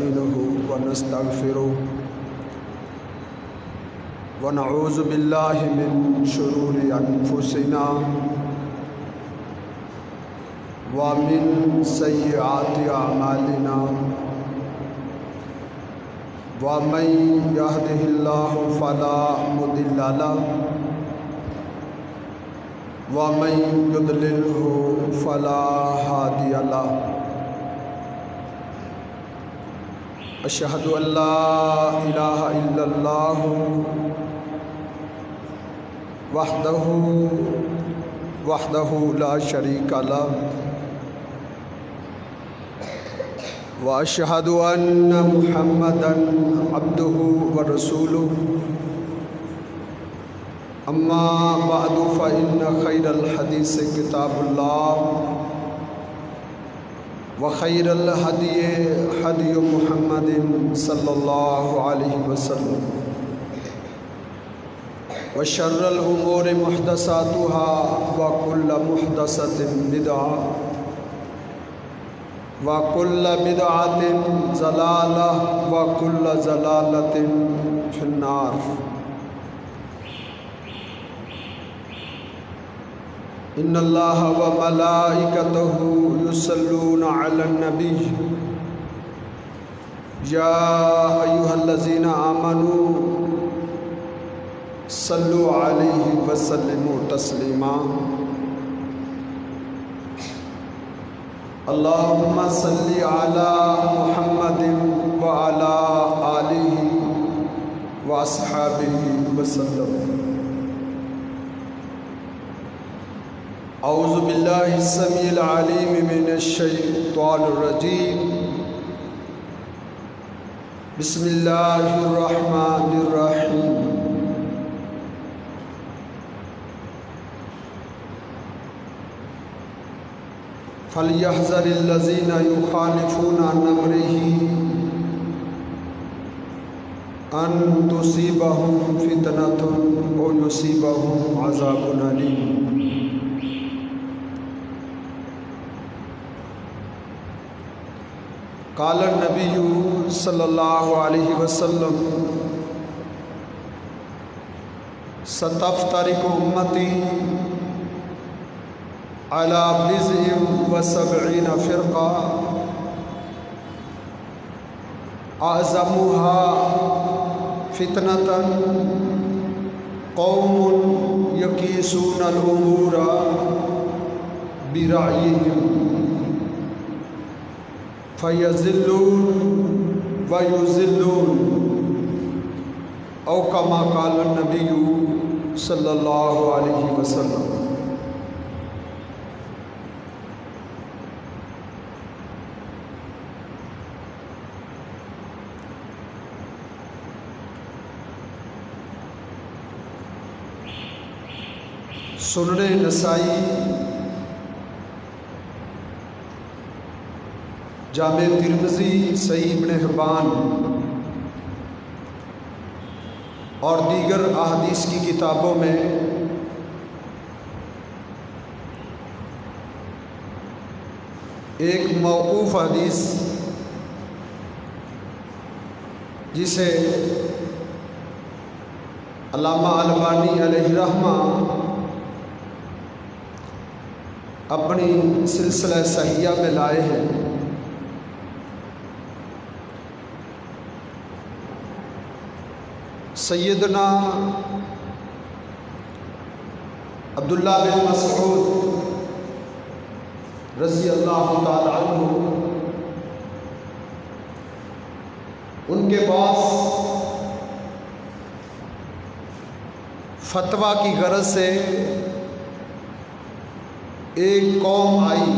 ونستعينه ونستغفره ونعوذ بالله من شرور أنفسنا ومن سيئات أعمالنا ومن يهده الله فلا مضل له ومن يضلله فلا هادي له أشهد أن لا إله إلا الله وحده لا شريك له وأشهد أن محمدًا عبده ورسوله أما بعد فإن خير الحديث كتاب الله وخير الهدي هدي محمد صلى الله عليه وسلم وشر الأمور محدثاتها وكل محدثة بدعة وكل بدعة ضلالة وكل ضلالة في النار إن الله وملائكته يصلون على النبي يا أيها الذين آمنوا صلوا عليه وسلموا تسليما اللهم صل على محمد وعلى آله وأصحابه وسلم أعوذ بالله السميع العليم من الشيطان الرجيم بسم الله الرحمن الرحيم فليحذر الذين يخالفون عن أمره أن تصيبهم فتنة أو يصيبهم عذاب أليم قال النبي صلى الله عليه وسلم ستفترق أمتي على بضع وسبعين فرقة أعظمها فتنة قوم يقيسون الأمور برأيهم فيزلون ويزلون أو كما قال النبي صلى الله عليه وسلم سنن نسائی جامع ترمذی صحیح ابن حبان اور دیگر احادیث کی کتابوں میں ایک موقوف حدیث جسے علامہ البانی علیہ رحمہ اپنی سلسلہ صحیحہ میں لائے ہیں، سیدنا عبداللہ بن مسعود رضی اللہ تعالی عنہ ان کے پاس فتویٰ کی غرض سے ایک قوم آئی،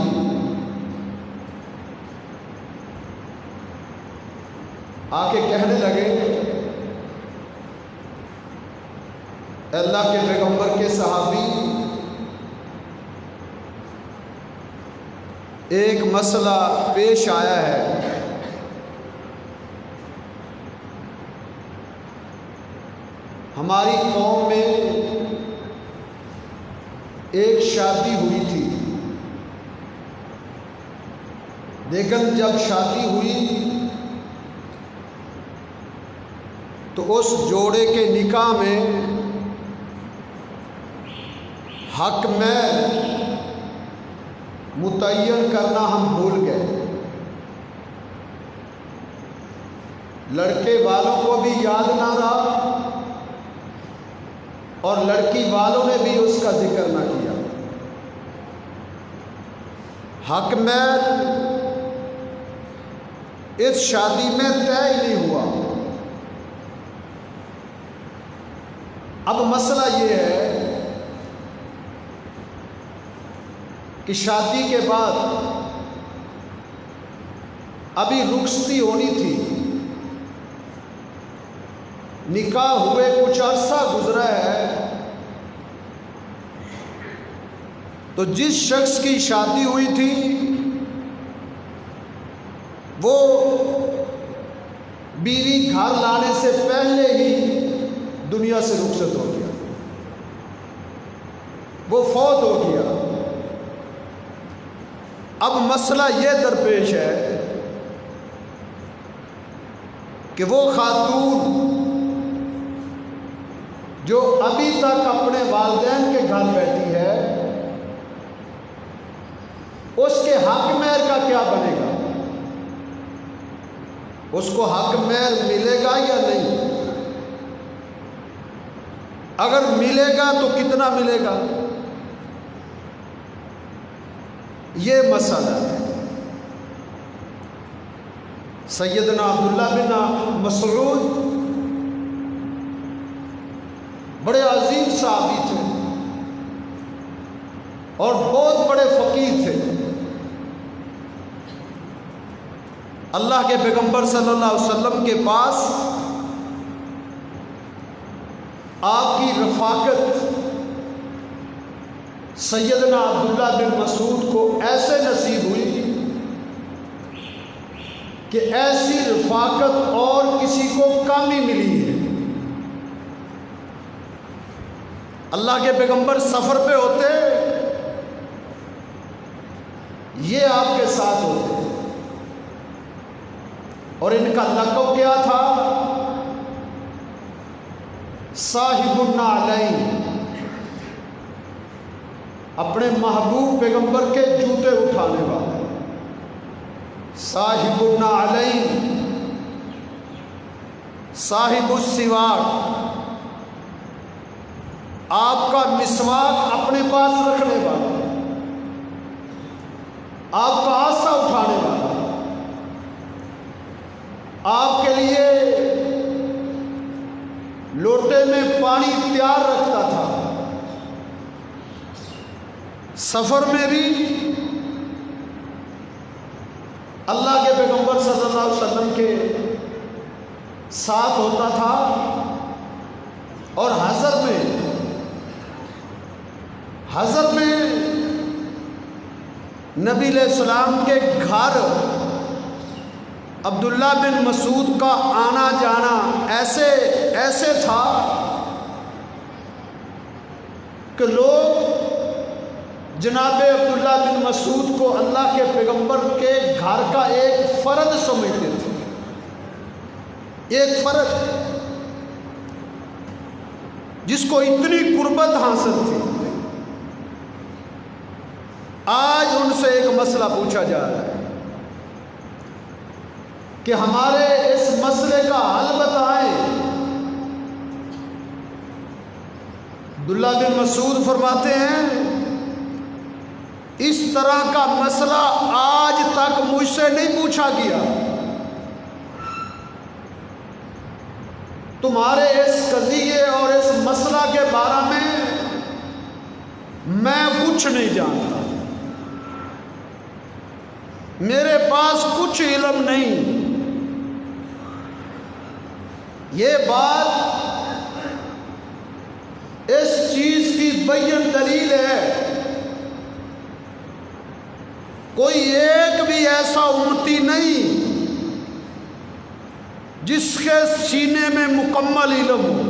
آ کے کہنے لگے اللہ کے پیغمبر کے صحابی، ایک مسئلہ پیش آیا ہے، ہماری قوم میں ایک شادی ہوئی تھی، لیکن جب شادی ہوئی تو اس جوڑے کے نکاح میں حق مہر متعین کرنا ہم بھول گئے. لڑکے والوں کو بھی یاد نہ رہا اور لڑکی والوں نے بھی اس کا ذکر نہ کیا. حق مہر اس شادی میں طے ہی نہیں ہوا. اب مسئلہ یہ ہے کہ شادی کے بعد ابھی رخصتی ہونی تھی، نکاح ہوئے کچھ عرصہ گزرا ہے، تو جس شخص کی شادی ہوئی تھی وہ بیوی گھر لانے سے پہلے ہی دنیا سے رخصت ہو گیا، وہ فوت ہو گیا. اب مسئلہ یہ درپیش ہے کہ وہ خاتون جو ابھی تک اپنے والدین کے گھر بیٹھی ہے، اس کے حق مہر کا کیا بنے گا؟ اس کو حق مہر ملے گا یا نہیں؟ اگر ملے گا تو کتنا ملے گا؟ یہ مسئلہ ہے. سیدنا عبداللہ بن مسعود بڑے عظیم صحابی تھے اور بہت بڑے فقیہ تھے. اللہ کے پیغمبر صلی اللہ علیہ وسلم کے پاس آپ کی رفاقت سیدنا عبداللہ بن مسعود کو ایسے نصیب ہوئی کہ ایسی رفاقت اور کسی کو کم ہی ملی ہے. اللہ کے پیغمبر سفر پہ ہوتے، یہ آپ کے ساتھ ہوتے، اور ان کا لقب کیا تھا؟ صاحب النعلین، اپنے محبوب پیغمبر کے جوتے اٹھانے والے. صاحب النعلین، صاحب السواک، آپ کا مسواک اپنے پاس رکھنے والا، آپ کا عصا اٹھانے والا، آپ کے لیے لوٹے میں پانی تیار رکھتا تھا. سفر میں بھی اللہ کے پیغمبر صلی اللہ علیہ وسلم کے ساتھ ہوتا تھا، اور حضر میں نبی علیہ السلام کے گھر عبداللہ بن مسعود کا آنا جانا ایسے تھا کہ لوگ جناب عبداللہ بن مسعود کو اللہ کے پیغمبر کے گھر کا ایک فرد سمجھتے تھے. ایک فرد جس کو اتنی قربت حاصل تھی. آج ان سے ایک مسئلہ پوچھا جا رہا ہے کہ ہمارے اس مسئلے کا حل بتائیں. عبداللہ بن مسعود فرماتے ہیں اس طرح کا مسئلہ آج تک مجھ سے نہیں پوچھا گیا. تمہارے اس قضیے اور اس مسئلہ کے بارے میں کچھ نہیں جانتا، میرے پاس کچھ علم نہیں. یہ بات اس چیز کی بین دلیل ہے، کوئی ایک بھی ایسا امتی نہیں جس کے سینے میں مکمل علم ہو،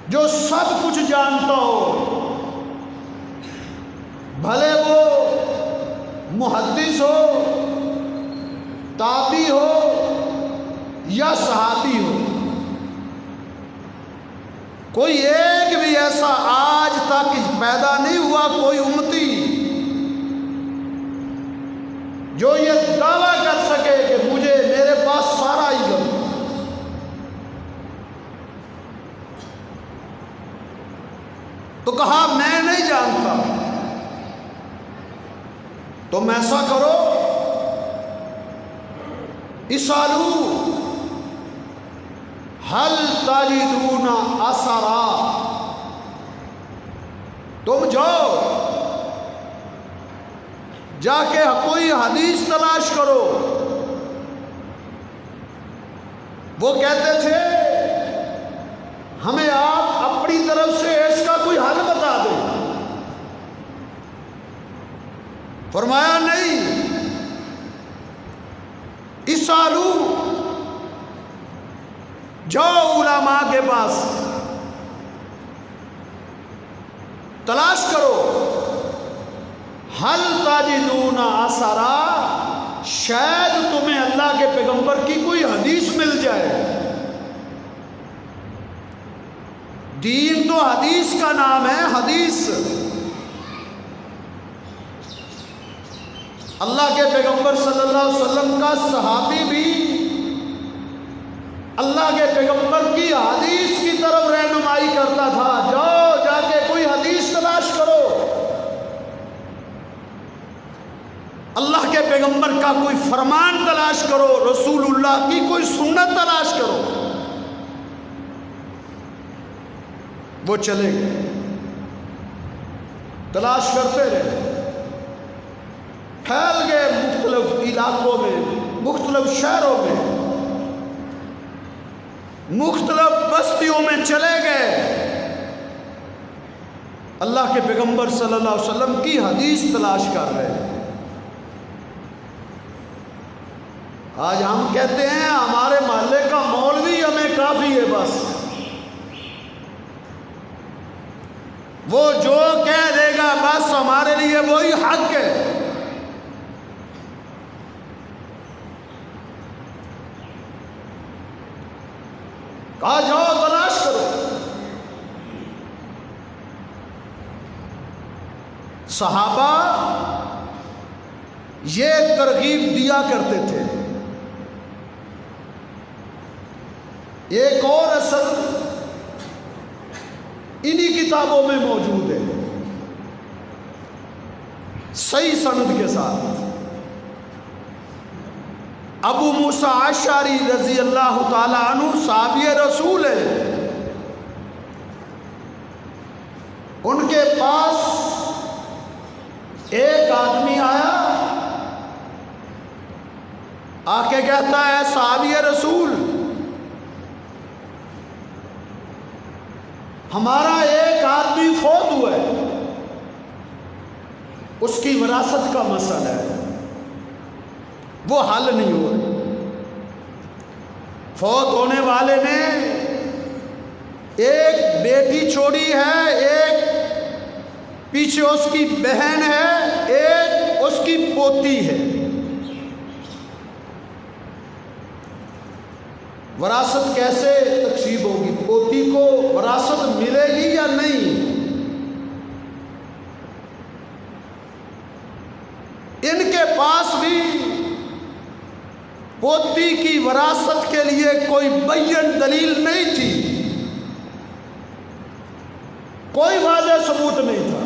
جو سب کچھ جانتا ہو، بھلے وہ محدث ہو، تابعی ہو یا صحابی ہو، کوئی ایک بھی ایسا آج تک پیدا نہیں ہوا کوئی امتی جو یہ دعویٰ کر سکے کہ مجھے میرے پاس سارا علم، تو کہا میں نہیں جانتا۔ تم ایسا کرو، اسالو حل تجدون اثرا، تم جاؤ جا کے کوئی حدیث تلاش کرو۔ وہ کہتے تھے ہمیں آپ اپنی طرف سے اس کا کوئی حل بتا دیں۔ فرمایا نہیں، اسالو، جاؤ علماء کے پاس تلاش کرو، حل تجدون اثرا، شاید تمہیں اللہ کے پیغمبر کی کوئی حدیث مل جائے۔ دین تو حدیث کا نام ہے، حدیث۔ اللہ کے پیغمبر صلی اللہ علیہ وسلم کا صحابی بھی اللہ کے پیغمبر کی حدیث کی طرف رہنمائی کرتا تھا، جاؤ جا کے کوئی حدیث تلاش کرو، اللہ کے پیغمبر کا کوئی فرمان تلاش کرو، رسول اللہ کی کوئی سنت تلاش کرو۔ وہ چلے گئے، تلاش کرتے رہے، پھیل گئے مختلف علاقوں میں، مختلف شہروں میں، مختلف بستیوں میں چلے گئے، اللہ کے پیغمبر صلی اللہ علیہ وسلم کی حدیث تلاش کر رہے ہیں۔ آج ہم کہتے ہیں ہمارے محلے کا مولوی ہمیں کافی ہے، بس وہ جو کہہ دے گا بس ہمارے لیے وہی حق ہے۔ کہا جاؤ تلاش کرو۔ صحابہ یہ ترغیب دیا کرتے تھے۔ ایک اور اثر انہی کتابوں میں موجود ہے، صحیح سند کے ساتھ۔ ابو موسیٰ اشعری رضی اللہ تعالی عنہ صحابی رسول ہے، ان کے پاس ایک آدمی آیا، آ کے کہتا ہے صحابی رسول، ہمارا ایک آدمی فوت ہوا ہے، اس کی وراثت کا مسئلہ ہے، وہ حل نہیں ہوا۔ فوت ہونے والے نے ایک بیٹی چھوڑی ہے، ایک پیچھے اس کی بہن ہے، ایک اس کی پوتی ہے۔ وراثت کیسے تقسیم ہوگی؟ پوتی کو وراثت ملے گی یا نہیں؟ ان کے پاس بھی پوتی کی وراثت کے لیے کوئی بین دلیل نہیں تھی، کوئی واضح ثبوت نہیں تھا۔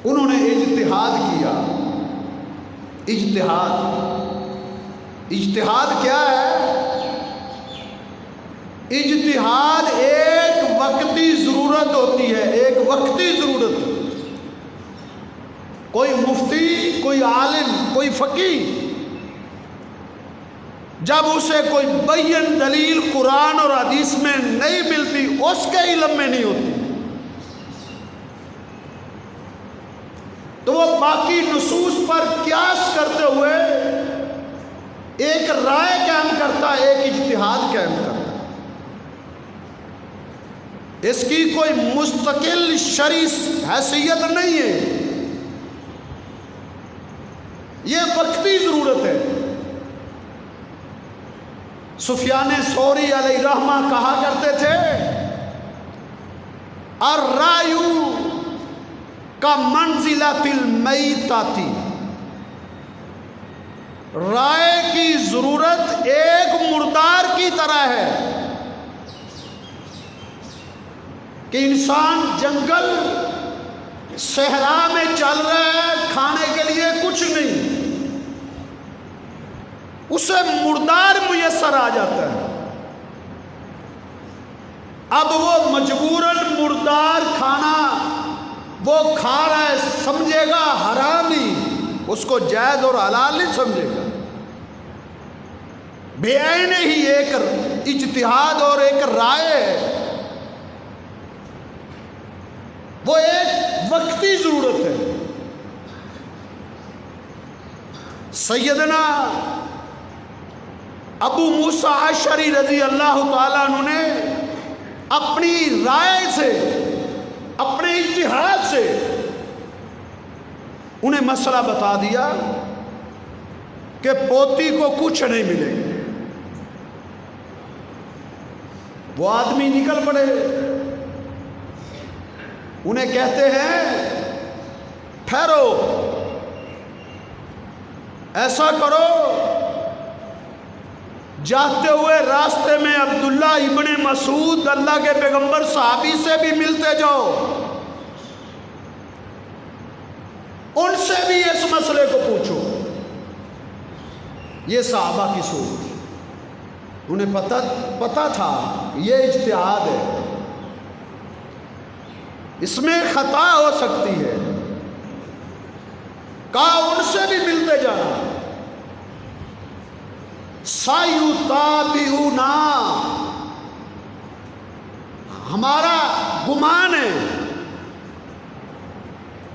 انہوں نے اجتہاد کیا۔ اجتہاد کیا ہے؟ اجتہاد ایک وقتی ضرورت ہوتی ہے، ایک وقتی ضرورت۔ کوئی مفتی، کوئی عالم، کوئی فقیہ جب اسے کوئی بین دلیل قرآن اور حدیث میں نہیں ملتی، اس کے علم میں نہیں ہوتی، تو وہ باقی نصوص پر قیاس کرتے ہوئے ایک رائے قائم کرتا ہے، ایک اجتہاد قائم کرتا ہے۔ اس کی کوئی مستقل شرعی حیثیت نہیں ہے، یہ وقتی ضرورت ہے۔ سفیان ثوری علیہ رحمہ کہا کرتے تھے الرائے کا منزلۃ المیتۃ، رائے کی ضرورت ایک مردار کی طرح ہے کہ انسان جنگل صحرا میں چل رہا ہے، کھانے کے لیے کچھ نہیں، اسے مردار میسر آ جاتا ہے، اب وہ مجبوراً مردار کھانا وہ کھا رہا ہے، سمجھے گا حرام ہی، اس کو جائز اور حلال نہیں سمجھے گا، بے عین ہی ایک اجتہاد اور ایک رائے ہے، وہ ایک وقتی ضرورت ہے۔ سیدنا ابو موسیٰ اشعری رضی اللہ تعالیٰ عنہ نے اپنی رائے سے، اپنے اجتہاد سے انہیں مسئلہ بتا دیا کہ پوتی کو کچھ نہیں ملے گا۔ وہ آدمی نکل پڑے، انہیں کہتے ہیں ٹھہرو، ایسا کرو، جاتے ہوئے راستے میں عبداللہ ابن مسعود اللہ کے پیغمبر صحابی سے بھی ملتے جاؤ، ان سے بھی اس مسئلے کو پوچھو۔ یہ صحابہ کی سوچ، انہیں پتہ تھا یہ اجتہاد ہے، اس میں خطا ہو سکتی ہے، کہا ان سے بھی ملتے جانا۔ سَيُطَابِعُنَا، ہمارا گمان ہے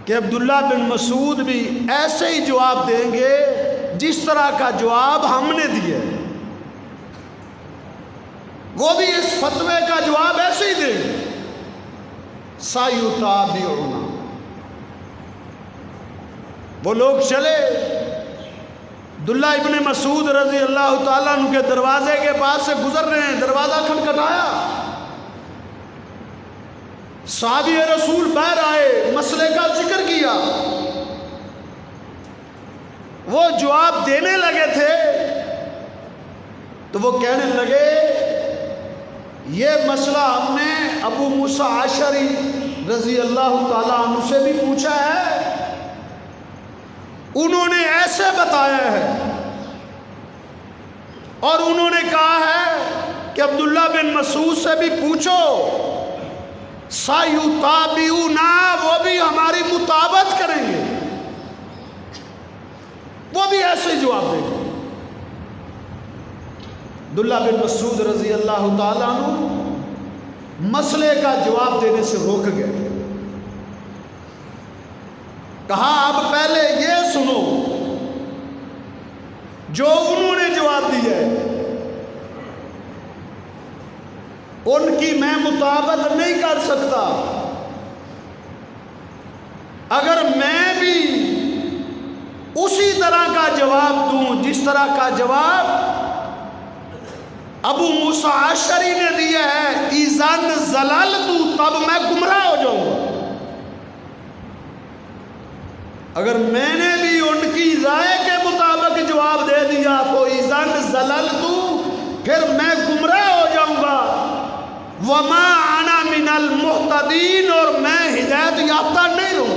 کہ عبداللہ بن مسعود بھی ایسے ہی جواب دیں گے جس طرح کا جواب ہم نے دیا، وہ بھی اس فتوے کا جواب ایسے ہی دیں گے۔ سَيُطَابِعُنَا، وہ لوگ چلے، عبداللہ ابن مسعود رضی اللہ تعالیٰ عنہ کے دروازے کے پاس سے گزر رہے ہیں، دروازہ کھٹکھٹایا، صحابی رسول باہر آئے، مسئلے کا ذکر کیا، وہ جواب دینے لگے تھے تو وہ کہنے لگے یہ مسئلہ ہم نے ابو موسیٰ اشعری رضی اللہ تعالیٰ عنہ سے بھی پوچھا ہے، انہوں نے ایسے بتایا ہے، اور انہوں نے کہا ہے کہ عبداللہ بن مسعود سے بھی پوچھو، سَيُطَابِعُنَا، وہ بھی ہماری مطابقت کریں گے، وہ بھی ایسے جواب دیں گے۔ عبداللہ بن مسعود رضی اللہ تعالیٰ عنہ مسئلے کا جواب دینے سے روک گئے، کہا اب پہلے یہ سنو جو انہوں نے جواب دیا ہے، ان کی میں مطابقت نہیں کر سکتا، اگر میں بھی اسی طرح کا جواب دوں جس طرح کا جواب ابو موسیٰ اشعری نے دیا ہے، اِذَنْ ضَلَلْتُ، تب میں گمراہ ہو جاؤں گا۔ اگر میں نے بھی ان کی رائے کے مطابق جواب دے دیا تو اِذَنْ ضَلَلْتُ، پھر میں گمراہ ہو جاؤں گا، وَمَا أَنَا مِنَ الْمُهْتَدِينَ، اور میں ہدایت یافتہ نہیں ہوں۔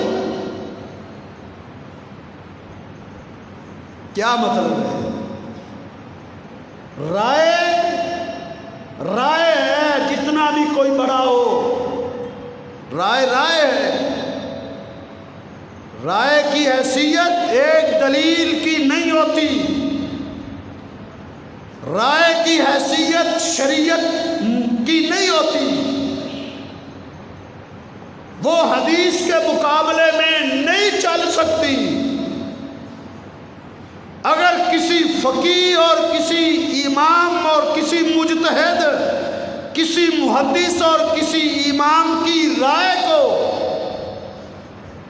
کیا مطلب ہے؟ رائے ہے، جتنا بھی کوئی بڑا ہو، رائے ہے، رائے کی حیثیت ایک دلیل کی نہیں ہوتی، رائے کی حیثیت شریعت کی نہیں ہوتی، وہ حدیث کے مقابلے میں نہیں چل سکتی۔ اگر کسی فقیہ اور کسی امام اور کسی مجتہد، کسی محدث اور کسی امام کی رائے کو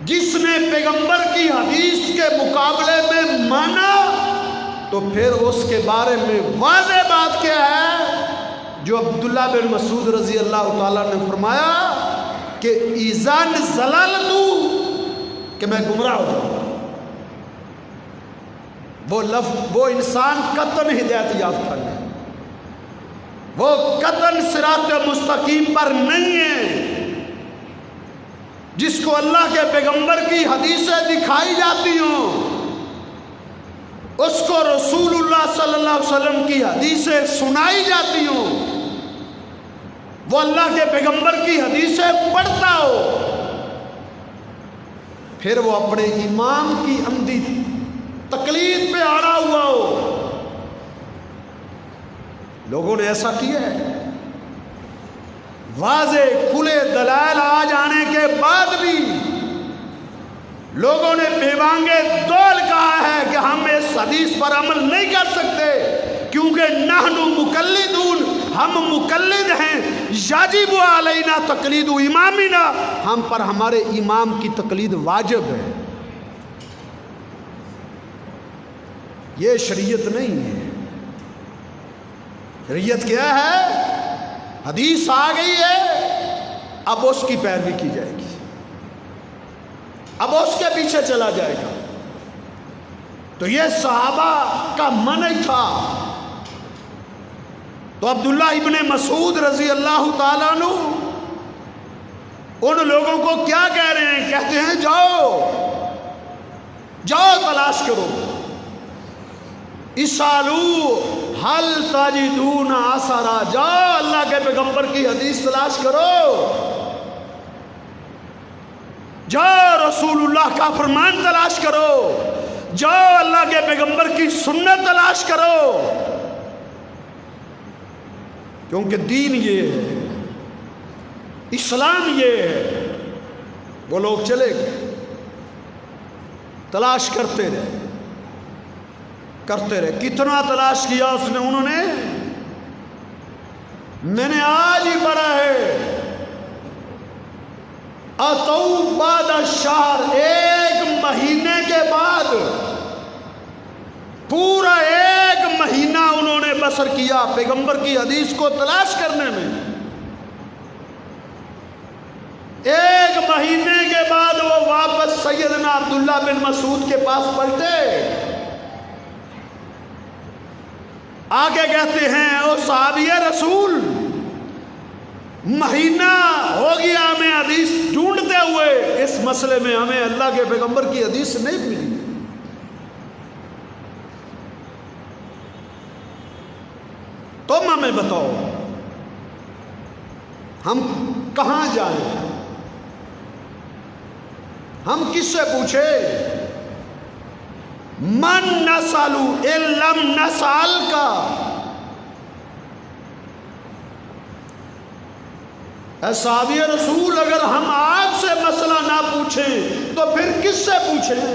جس نے پیغمبر کی حدیث کے مقابلے میں مانا، تو پھر اس کے بارے میں واضح بات کیا ہے جو عبداللہ بن مسعود رضی اللہ تعالیٰ نے فرمایا کہ ایزان زلالتو، کہ میں گمراہ ہو جاؤں گا۔ وہ لفظ، وہ انسان قطعاً ہدایت یافتہ نہیں، وہ قطعاً صراط مستقیم پر نہیں ہے۔ جس کو اللہ کے پیغمبر کی حدیثیں دکھائی جاتی ہوں، اس کو رسول اللہ صلی اللہ علیہ وسلم کی حدیثیں سنائی جاتی ہوں، وہ اللہ کے پیغمبر کی حدیثیں پڑھتا ہو، پھر وہ اپنے امام کی عمدی تقلید پہ اڑا ہوا ہو۔ لوگوں نے ایسا کیا ہے، واضح کھلے دلائل آ جانے کے بعد بھی لوگوں نے بیوانگے دول کہا ہے کہ ہم اس حدیث پر عمل نہیں کر سکتے کیونکہ نحن مقلدون، ہم مقلد ہیں، یجب علینا تقلید امامنا، ہم پر ہمارے امام کی تقلید واجب ہے۔ یہ شریعت نہیں ہے۔ شریعت کیا ہے؟ حدیث آ گئی ہے، اب اس کی پیروی کی جائے گی، اب اس کے پیچھے چلا جائے گا۔ تو یہ صحابہ کا منع تھا۔ تو عبداللہ ابن مسعود رضی اللہ تعالیٰ عنہ ان لوگوں کو کیا کہہ رہے ہیں؟ کہتے ہیں جاؤ جاؤ تلاش کرو، اسالو حل تجدون اثرا، جاؤ اللہ کے پیغمبر کی حدیث تلاش کرو، جاؤ رسول اللہ کا فرمان تلاش کرو، جاؤ اللہ کے پیغمبر کی سنت تلاش کرو، کیونکہ دین یہ ہے، اسلام یہ ہے۔ وہ لوگ چلے گئے، تلاش کرتے رہے کرتے رہے، کتنا تلاش کیا اس نے، انہوں نے، میں نے آج ہی پڑھا ہے، اتو بعد الشہر، ایک مہینے کے بعد، پورا ایک مہینہ انہوں نے بسر کیا پیغمبر کی حدیث کو تلاش کرنے میں۔ ایک مہینے کے بعد وہ واپس سیدنا عبداللہ بن مسعود کے پاس پلٹے، آگے کہتے ہیں او صحابی رسول، مہینہ ہو گیا ہمیں حدیث ڈھونڈتے ہوئے، اس مسئلے میں ہمیں اللہ کے پیغمبر کی حدیث نہیں ملی، تم ہمیں بتاؤ ہم کہاں جائیں، ہم کس سے پوچھے؟ من نسالو ان لم نسال کا، اے صحابی رسول اگر ہم آپ سے مسئلہ نہ پوچھیں تو پھر کس سے پوچھیں؟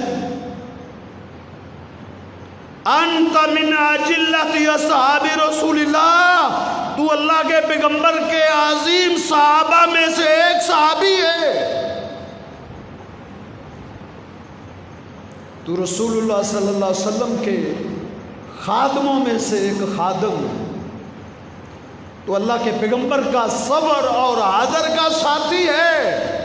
انت من اجلت اصحاب رسول اللہ، تو اللہ کے پیغمبر کے عظیم صحابہ میں سے ایک صحابی ہے، تو رسول اللہ صلی اللہ علیہ وسلم کے خادموں میں سے ایک خادم ہے، تو اللہ کے پیغمبر کا صبر اور حاضر کا ساتھی ہے،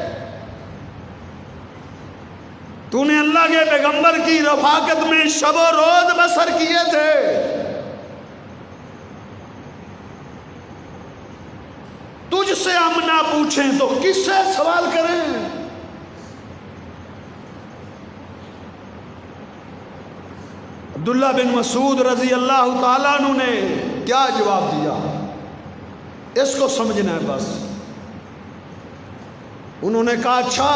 تو نے اللہ کے پیغمبر کی رفاقت میں شب و روز بسر کیے تھے، تجھ سے ہم نہ پوچھیں تو کس سے سوال کریں؟ عبداللہ بن مسعود رضی اللہ تعالیٰ عنہ نے کیا جواب دیا؟ اس کو سمجھنا ہے بس۔ انہوں نے کہا اچھا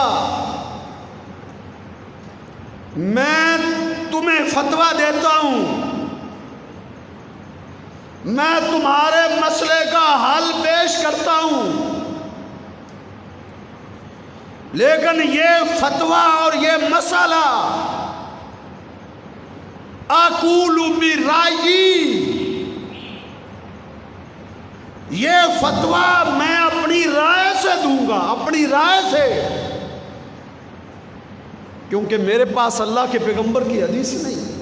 میں تمہیں فتویٰ دیتا ہوں، میں تمہارے مسئلے کا حل پیش کرتا ہوں، لیکن یہ فتویٰ اور یہ مسئلہ اقول برائیی، یہ فتویٰ میں اپنی رائے سے دوں گا، اپنی رائے سے، کیونکہ میرے پاس اللہ کے پیغمبر کی حدیث نہیں،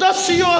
10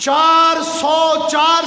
404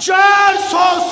400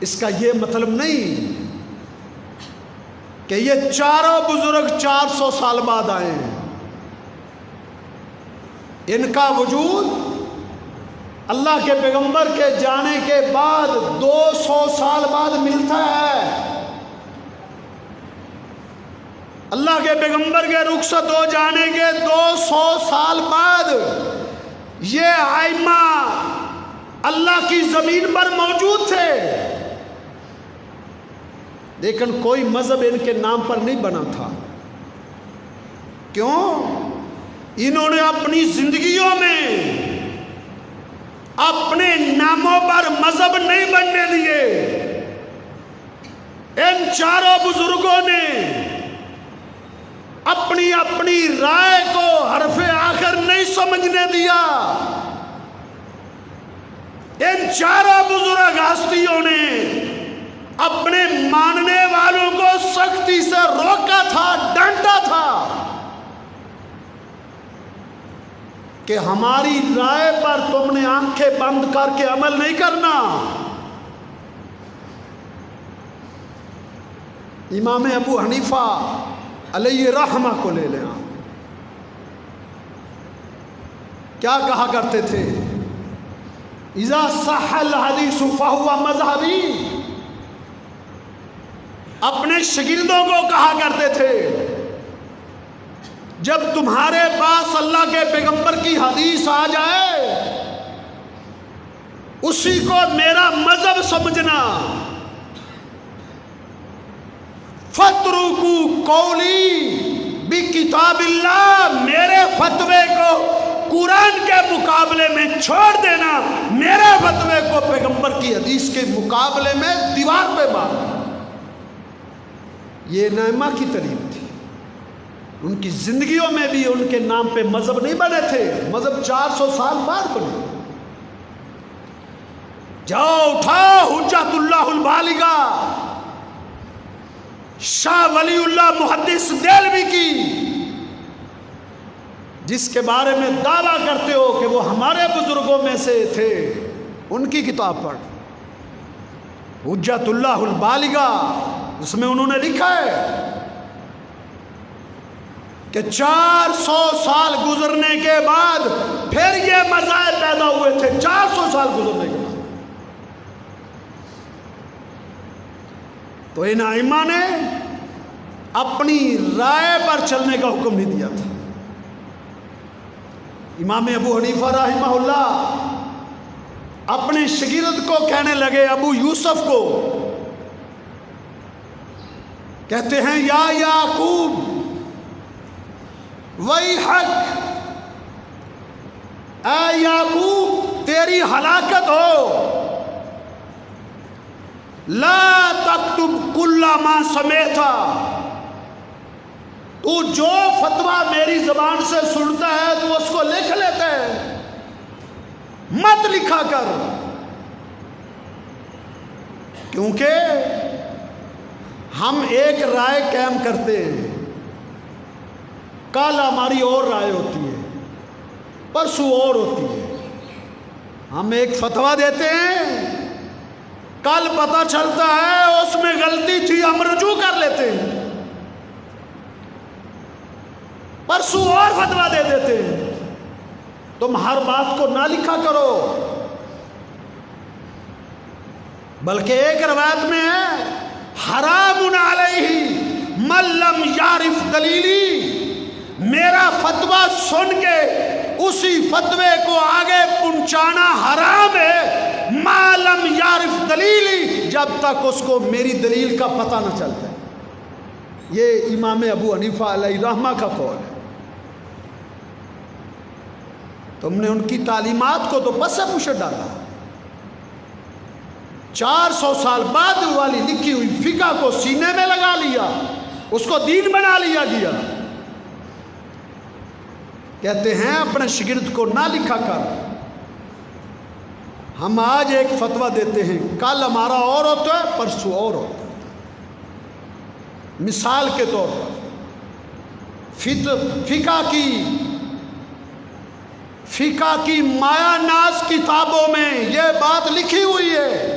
اس کا یہ مطلب نہیں کہ یہ چاروں بزرگ 400 سال بعد آئے ہیں. ان کا وجود اللہ کے پیغمبر کے جانے کے بعد 200 سال بعد ملتا ہے. اللہ کے پیغمبر کے رخصت ہو جانے کے 200 سال بعد یہ ائمہ اللہ کی زمین پر موجود تھے، لیکن کوئی مذہب ان کے نام پر نہیں بنا تھا. کیوں؟ انہوں نے اپنی زندگیوں میں اپنے ناموں پر مذہب نہیں بننے دیے. ان چاروں بزرگوں نے اپنی اپنی رائے کو حرف آخر نہیں سمجھنے دیا. ان چاروں بزرگ ہستیوں نے اپنے ماننے والوں کو سختی سے روکا تھا، ڈانٹا تھا کہ ہماری رائے پر تم نے آنکھیں بند کر کے عمل نہیں کرنا. امام ابو حنیفہ علیہ رحمہ کو لے لیں. کیا کہا کرتے تھے؟ اذا صح الحدیث فہو مذہبی. اپنے شاگردوں کو کہا کرتے تھے جب تمہارے پاس اللہ کے پیغمبر کی حدیث آ جائے اسی کو میرا مذہب سمجھنا. فَاتْرُكُوا قَوْلِي بِكِتَابِ اللَّهِ. میرے فتوے کو قرآن کے مقابلے میں چھوڑ دینا، میرے فتوے کو پیغمبر کی حدیث کے مقابلے میں دیوار پہ مارنا. یہ نعمہ کی تعلیم تھی. ان کی زندگیوں میں بھی ان کے نام پہ مذہب نہیں بنے تھے، مذہب 400 سال بعد بنے. جاؤ اٹھاؤ حجت اللہ البالغہ شاہ ولی اللہ محدث دہلوی کی، جس کے بارے میں دعویٰ کرتے ہو کہ وہ ہمارے بزرگوں میں سے تھے، ان کی کتاب پڑھ حجت اللہ البالغہ. اس میں انہوں نے لکھا ہے کہ 400 سال گزرنے کے بعد پھر یہ مذاہب پیدا ہوئے تھے. 400 سال گزرنے کے بعد تو ان ائمہ نے اپنی رائے پر چلنے کا حکم نہیں دیا تھا. امام ابو حنیفہ رحمہ اللہ اپنے شاگرد کو کہنے لگے، ابو یوسف کو کہتے ہیں، یا یعقوب ویحک، اے یعقوب تیری ہلاکت ہو. لا تکتب کل ما سمیت، تو جو فتویٰ میری زبان سے سنتا ہے تو اس کو لکھ لیتا ہے، مت لکھا کر. کیونکہ ہم ایک رائے قائم کرتے ہیں، کل ہماری اور رائے ہوتی ہے، پرسوں اور ہوتی ہے. ہم ایک فتویٰ دیتے ہیں، کل پتہ چلتا ہے اس میں غلطی تھی، ہم رجوع کر لیتے ہیں، پرسوں اور فتویٰ دے دیتے ہیں. تم ہر بات کو نہ لکھا کرو. بلکہ ایک روایت میں ہے، حرام علیہ من لم یعرف دلیلی، میرا فتویٰ سن کے اسی فتوے کو آگے پہنچانا حرام ہے، ما لم یعرف دلیلی، جب تک اس کو میری دلیل کا پتہ نہ چلتا ہے. یہ امام ابو حنیفہ علیہ رحمہ کا قول ہے. تم نے ان کی تعلیمات کو تو پس پوچھ ڈالا. 400 سال بعد والی لکھی ہوئی فقہ کو سینے میں لگا لیا، اس کو دین بنا لیا گیا. کہتے ہیں اپنے شاگرد کو نہ لکھا کر. ہم آج ایک فتویٰ دیتے ہیں، کل ہمارا اور ہوتا ہے، پرسوں اور ہوتا ہے. مثال کے طور پر فقہ کی مایا ناز کتابوں میں یہ بات لکھی ہوئی ہے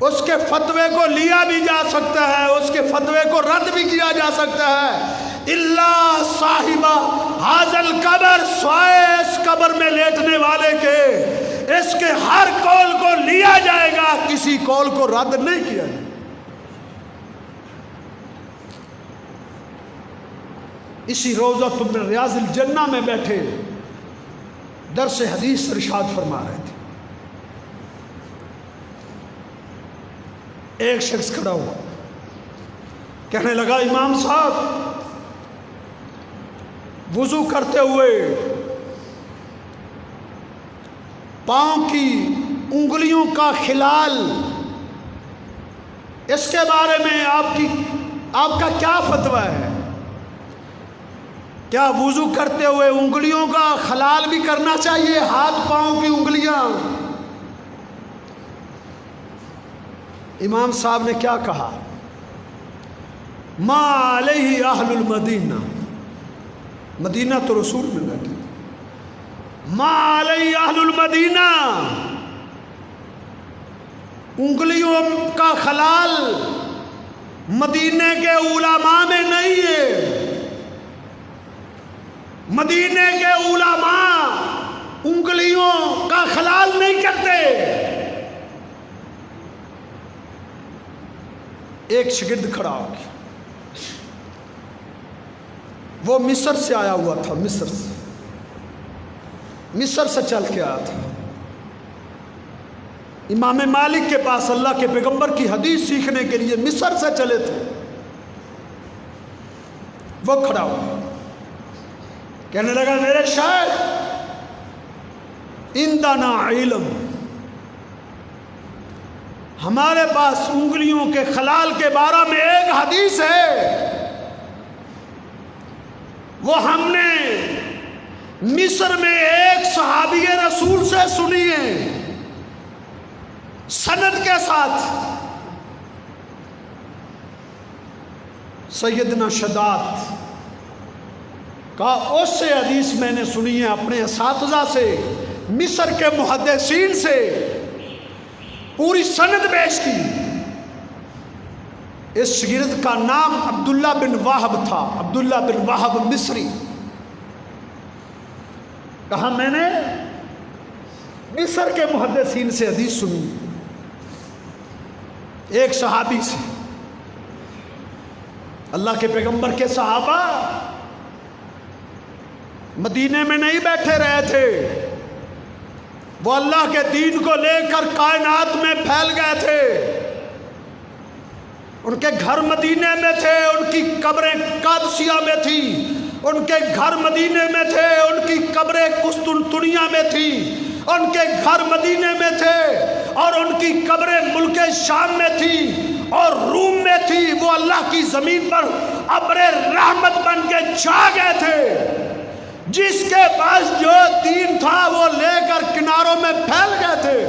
اس کے فتوے کو لیا بھی جا سکتا ہے، اس کے فتوے کو رد بھی کیا جا سکتا ہے، اللہ صاحبہ حاضل قبر، سوائے اس قبر میں لیٹنے والے کے اس کے ہر قول کو لیا جائے گا، کسی قول کو رد نہیں کیا جائے گا۔ اسی روضۃ من ریاض الجنہ میں بیٹھے درس حدیث ارشاد فرما رہے تھے، ایک شخص کھڑا ہوا، کہنے لگا امام صاحب وضو کرتے ہوئے پاؤں کی انگلیوں کا خلال، اس کے بارے میں آپ کا کیا فتویٰ ہے؟ کیا وضو کرتے ہوئے انگلیوں کا خلال بھی کرنا چاہیے، ہاتھ پاؤں کی انگلیاں؟ امام صاحب نے کیا کہا؟ ما علیہ اہل المدینہ، مدینہ تو رسول میں بیٹھے، ما علیہ اہل المدینہ، انگلیوں کا خلال مدینے کے علماء میں نہیں ہے، مدینے کے علماء انگلیوں کا خلال نہیں کرتے۔ ایک شاگرد کھڑا ہو گیا، وہ مصر سے آیا ہوا تھا، مصر سے چل کے آیا تھا، امام مالک کے پاس اللہ کے پیغمبر کی حدیث سیکھنے کے لیے مصر سے چلے تھے۔ وہ کھڑا ہوا، کہنے لگا میرے شیخ عندنا علم، ہمارے پاس انگلیوں کے خلال کے بارے میں ایک حدیث ہے، وہ ہم نے مصر میں ایک صحابی رسول سے سنی ہے، سند کے ساتھ۔ سیدنا شداد کا اس سے حدیث میں نے سنی ہے اپنے اساتذہ سے، مصر کے محدثین سے، پوری سند پیش کی۔ اس شاگرد کا نام عبداللہ بن وہب تھا، عبداللہ بن وہب مصری۔ کہا میں نے مصر کے محدثین سے حدیث سنی، ایک صحابی سے، اللہ کے پیغمبر کے صحابہ مدینے میں نہیں بیٹھے رہے تھے، وہ اللہ کے دین کو لے کر کائنات میں پھیل گئے تھے، ان کے گھر مدینے میں تھے، ان کی قبریں قادسیہ میں تھی، ان کے گھر مدینے میں تھے، ان کی قبریں قسطنطنیہ میں تھی، ان کے گھر مدینے میں تھے، اور ان کی قبریں ملک شام میں تھی اور روم میں تھی۔ وہ اللہ کی زمین پر ابر رحمت بن کے چھا گئے تھے، جس کے پاس جو دین تھا وہ لے کر کناروں میں پھیل گئے تھے۔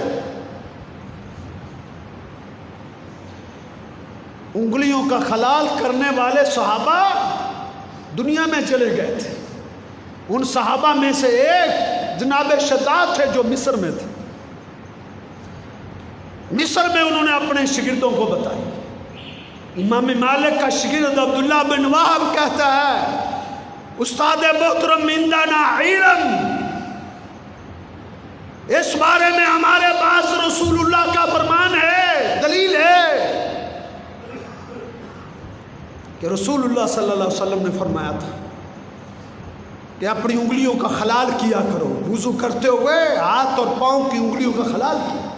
انگلیوں کا خلال کرنے والے صحابہ دنیا میں چلے گئے تھے، ان صحابہ میں سے ایک جناب شداد تھے جو مصر میں تھے۔ مصر میں انہوں نے اپنے شاگردوں کو بتائی۔ امام مالک کا شاگرد عبداللہ بن وہب کہتا ہے استاد محترم عندنا علم، اس بارے میں ہمارے پاس رسول اللہ کا فرمان ہے، دلیل ہے کہ رسول اللہ صلی اللہ علیہ وسلم نے فرمایا تھا کہ اپنی انگلیوں کا خلال کیا کرو، وضو کرتے ہوئے ہاتھ اور پاؤں کی انگلیوں کا خلال کیا۔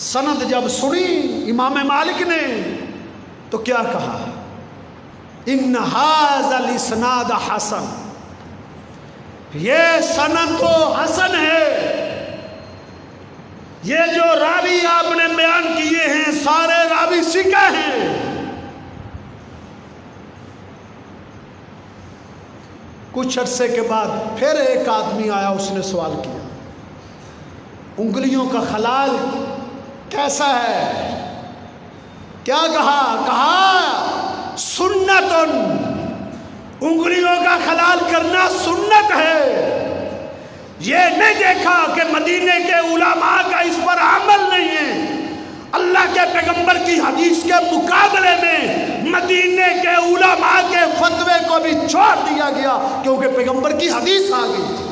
سند جب سنی امام مالک نے تو کیا کہا؟ ان ھذا الاسناد حسن، یہ سند تو حسن ہے، یہ جو راوی آپ نے بیان کیے ہیں سارے راوی ثقہ ہیں۔ کچھ عرصے کے بعد پھر ایک آدمی آیا، اس نے سوال کیا انگلیوں کا خلال کیسا ہے؟ کیا کہا سنتن، انگلیوں کا خلال کرنا سنت ہے، یہ نہیں دیکھا کہ مدینے کے علماء کا اس پر عمل نہیں ہے. اللہ کے پیغمبر کی حدیث کے مقابلے میں مدینے کے علماء کے فتوے کو بھی چھوڑ دیا گیا کیونکہ پیغمبر کی حدیث آ گئی تھی.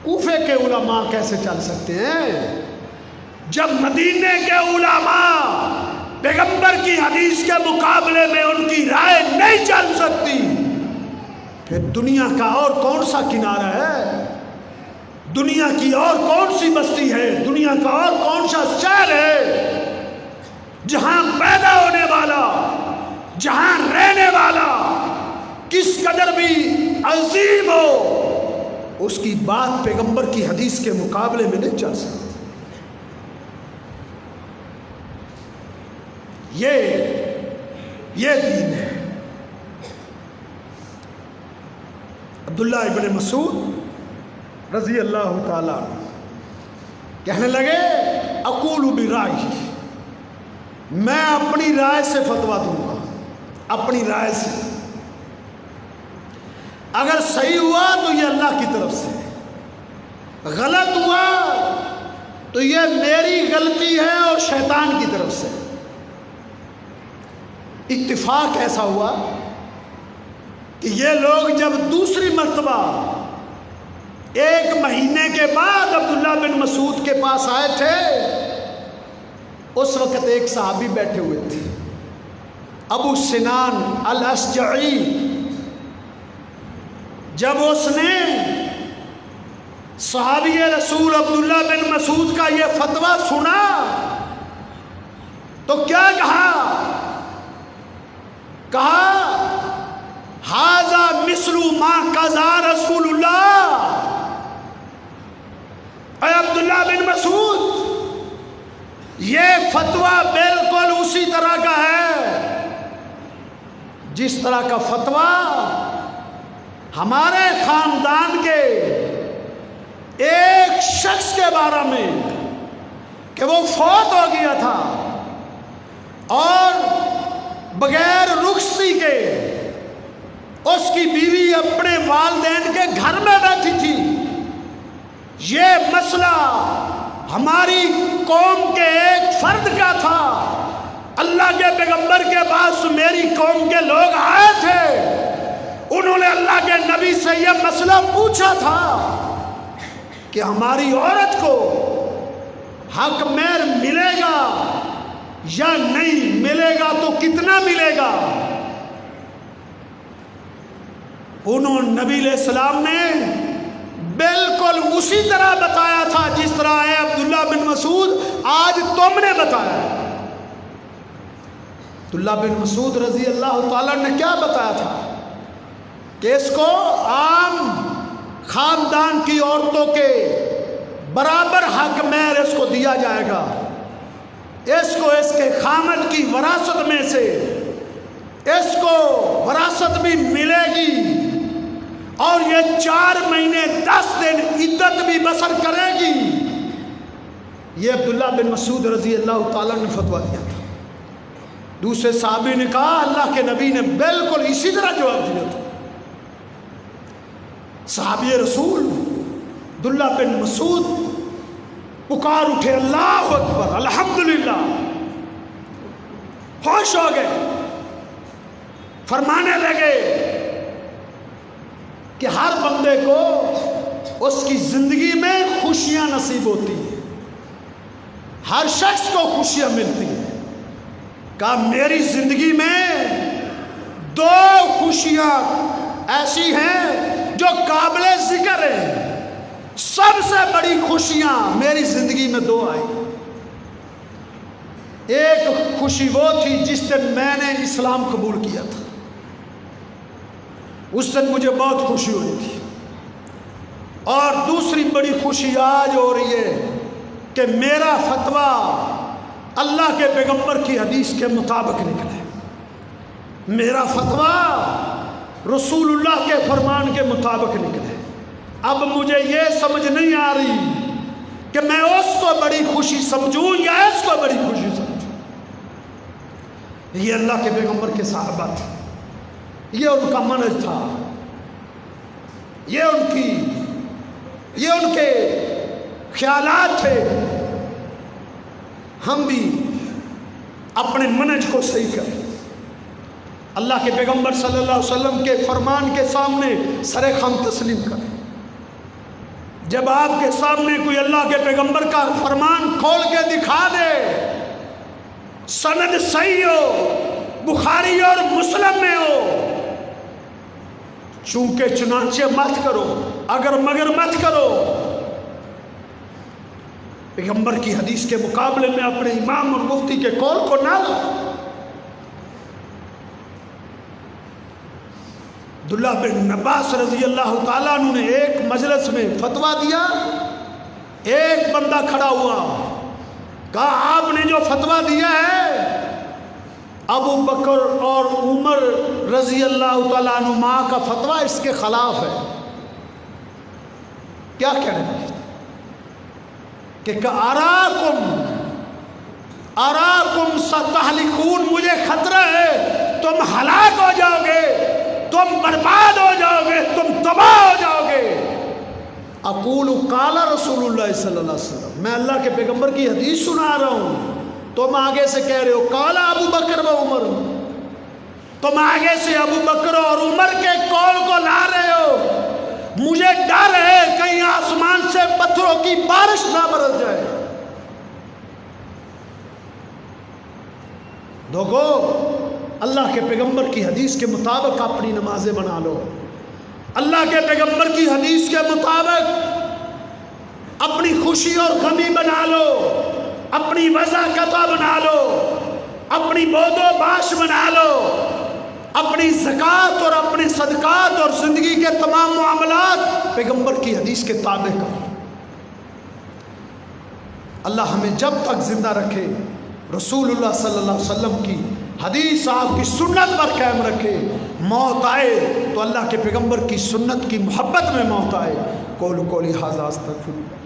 کوفے کے علماء کیسے چل سکتے ہیں جب مدینے کے علماء پیغمبر کی حدیث کے مقابلے میں ان کی رائے نہیں چل سکتی؟ پھر دنیا کا اور کون سا کنارہ ہے، دنیا کی اور کون سی بستی ہے، دنیا کا اور کون سا شہر ہے جہاں پیدا ہونے والا، جہاں رہنے والا کس قدر بھی عظیم ہو، اس کی بات پیغمبر کی حدیث کے مقابلے میں نہیں چل سکتی. یہ دین ہے. عبداللہ ابن مسعود رضی اللہ تعالیٰ کہنے لگے اقول برائے، میں اپنی رائے سے فتویٰ دوں گا، اپنی رائے سے. اگر صحیح ہوا تو یہ اللہ کی طرف سے، غلط ہوا تو یہ میری غلطی ہے اور شیطان کی طرف سے. اتفاق ایسا ہوا کہ یہ لوگ جب دوسری مرتبہ 1 مہینے کے بعد عبداللہ بن مسعود کے پاس آئے تھے، اس وقت ایک صحابی بیٹھے ہوئے تھے، ابو سنان الاشجعی. جب اس نے صحابی رسول عبداللہ بن مسعود کا یہ فتویٰ سنا تو کیا کہا ھذا مثل ما قضى رسول اللہ. اے عبداللہ بن مسعود، یہ فتویٰ بالکل اسی طرح کا ہے جس طرح کا فتویٰ ہمارے خاندان کے ایک شخص کے بارے میں کہ وہ فوت ہو گیا تھا اور بغیر رخصتی کے اس کی بیوی اپنے والدین کے گھر میں بیٹھی تھی. یہ مسئلہ ہماری قوم کے ایک فرد کا تھا. اللہ کے پیغمبر کے پاس میری قوم کے لوگ آئے تھے، انہوں نے اللہ کے نبی سے یہ مسئلہ پوچھا تھا کہ ہماری عورت کو حق مہر ملے گا یا نہیں ملے گا تو کتنا ملے گا. انہوں نبی علیہ السلام نے بالکل اسی طرح بتایا تھا جس طرح ہے عبداللہ بن مسعود آج تم نے بتایا. عبداللہ بن مسعود رضی اللہ تعالیٰ نے کیا بتایا تھا کہ اس کو عام خاندان کی عورتوں کے برابر حق مہر اس کو دیا جائے گا، اس کو اس کے خامد کی وراثت میں سے اس کو وراثت بھی ملے گی اور یہ 4 مہینے 10 دن عدت بھی بسر کرے گی. یہ عبداللہ بن مسعود رضی اللہ تعالیٰ نے فتویٰ دیا تھا. دوسرے صحابی نے کہا اللہ کے نبی نے بالکل اسی طرح جواب دیا تھا. صحابی رسول عبداللہ بن مسعود پکار اٹھے اللہ اکبر الحمدللہ، خوش ہو گئے، فرمانے لگے کہ ہر بندے کو اس کی زندگی میں خوشیاں نصیب ہوتی ہیں، ہر شخص کو خوشیاں ملتی ہیں. کہا میری زندگی میں 2 خوشیاں ایسی ہیں جو قابل ذکر ہیں. سب سے بڑی خوشیاں میری زندگی میں 2 آئی. ایک خوشی وہ تھی جس دن میں نے اسلام قبول کیا تھا، اس دن مجھے بہت خوشی ہوئی تھی. اور دوسری بڑی خوشی آج ہو رہی ہے کہ میرا فتویٰ اللہ کے پیغمبر کی حدیث کے مطابق نکلے، میرا فتویٰ رسول اللہ کے فرمان کے مطابق نکلے. اب مجھے یہ سمجھ نہیں آ رہی کہ میں اس کو بڑی خوشی سمجھوں یا اس کو بڑی خوشی سمجھوں. یہ اللہ کے پیغمبر کے صحابہ تھے، یہ ان کا منہج تھا. یہ ان کے خیالات تھے. ہم بھی اپنے منہج کو صحیح کریں. اللہ کے پیغمبر صلی اللہ علیہ وسلم کے فرمان کے سامنے سر خم تسلیم کریں. جب آپ کے سامنے کوئی اللہ کے پیغمبر کا فرمان کھول کے دکھا دے، سند صحیح ہو، بخاری اور مسلم میں ہو، چونکہ چنانچہ مت کرو، اگر مگر مت کرو. پیغمبر کی حدیث کے مقابلے میں اپنے امام اور مفتی کے قول کو نہ لو. عبداللہ بن عباس رضی اللہ تعالیٰ عنہ نے ایک مجلس میں فتویٰ دیا. ایک بندہ کھڑا ہوا، کہا آپ نے جو فتویٰ دیا ہے ابو بکر اور عمر رضی اللہ تعالیٰ عنہما کا فتویٰ اس کے خلاف ہے. کیا کہنے لگے کہ اراکم ستہلکون، مجھے خطرہ ہے تم ہلاک ہو جاؤ گے، تم برباد ہو جاؤ گے، تم تباہ ہو جاؤ گے. اقول قال رسول اللہ صلی اللہ علیہ وسلم، میں اللہ کے پیغمبر کی حدیث سنا رہا ہوں، تم آگے سے کہہ رہے ہو قال ابو بکر و عمر، تم آگے سے ابو بکر اور عمر کے قول کو لا رہے ہو. مجھے ڈر ہے کہیں آسمان سے پتھروں کی بارش نہ برس جائے. دیکھو اللہ کے پیغمبر کی حدیث کے مطابق اپنی نمازیں بنا لو. اللہ کے پیغمبر کی حدیث کے مطابق اپنی خوشی اور غمی بنا لو، اپنی وضاحت بنا لو، اپنی بود و باش بنا لو، اپنی زکوٰۃ اور اپنے صدقات اور زندگی کے تمام معاملات پیغمبر کی حدیث کے تابع کرو. اللہ ہمیں جب تک زندہ رکھے رسول اللہ صلی اللہ علیہ وسلم کی حدیث آپ کی سنت پر قائم رکھے. موت آئے تو اللہ کے پیغمبر کی سنت کی محبت میں موت آئے. قولی ھذا استغفر